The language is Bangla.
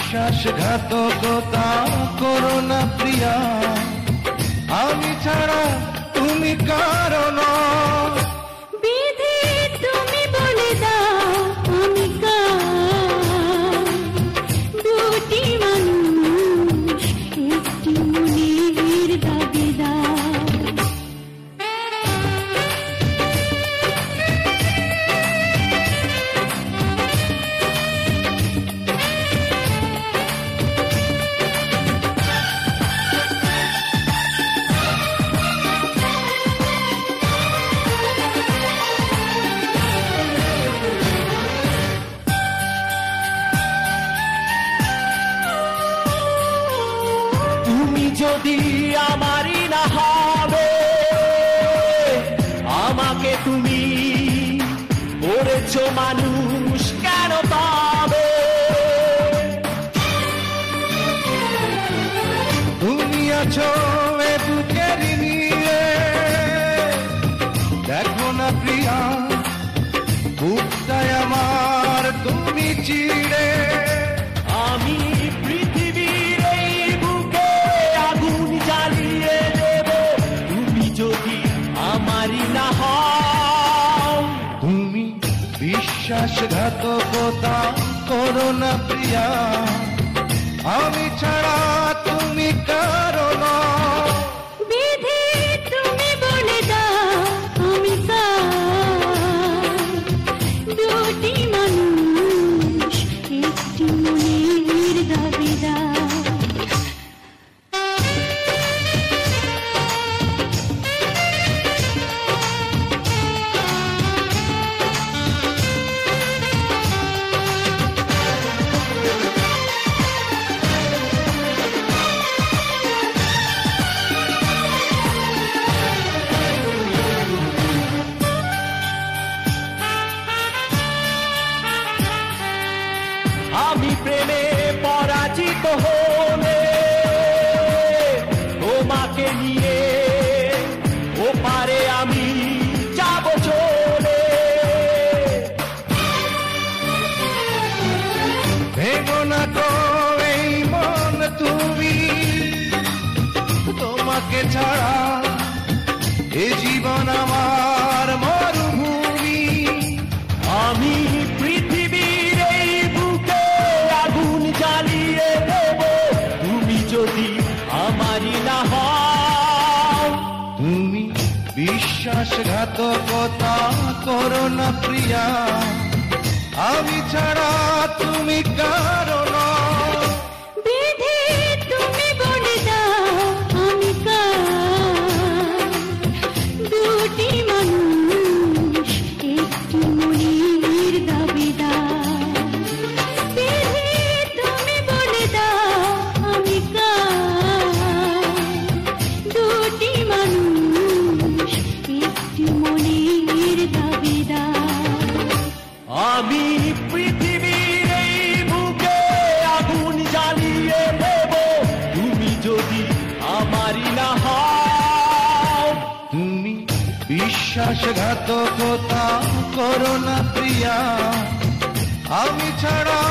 বিশ্বাসঘাতকতা করো না প্রিয়া, আমি ছাড়া তুমি কারো নও। বিধি তুমি বলে দাও আমি কার, দুটি মানুষ একটি মনের দাবিদার। যদি আমারই না হবে, আমাকে তুমি করেছো মানুষ কেন তবে? তুমি আছো এ বুকের নিয়ে, দেখো না প্রিয়া বুকটায় আমার তুমি চিড়ে। আমি পৃথিবীর এই বুকে আগুন জ্বালিয়ে দেব, তুমি যদি আমারই না হও। তুমি বিশ্বাসঘাতকতা করো না প্রিয়া, আমি ছাড়া তুমি কারো নও। বিধি তুমি বলে দাও আমি কার, দুটি মানুষ একটি মনের দাবিদার। আমি প্রেমে পরাজিত হলে তোমাকে নিয়ে ওপারে আমি যাব চলে। ভেঙো না তো এই মন তুমি, তোমাকে ছাড়া এ জীবন আমার মরুভূমি। আমি পৃথিবীর এই বুকে আগুন জ্বালিয়ে দেব, তুমি যদি আমারই না হও। তুমি বিশ্বাসঘাতকতা করো না প্রিয়া, আমি ছাড়া তুমি কারো নও। বিধি তুমি বলে দাও আমি কার, দুটি মানুষ একটি মনের দাবিদার। বিধি তুমি বলে দাও আমি কার, দুটি মানুষ একটি মনের দাবিদার। আমি পৃথিবীর এই বুকে আগুন জ্বালিয়ে দেব, তুমি যদি আমারই না হও। তুমি বিশ্বাসঘাতকতা করো না প্রিয়া, আমি ছাড়া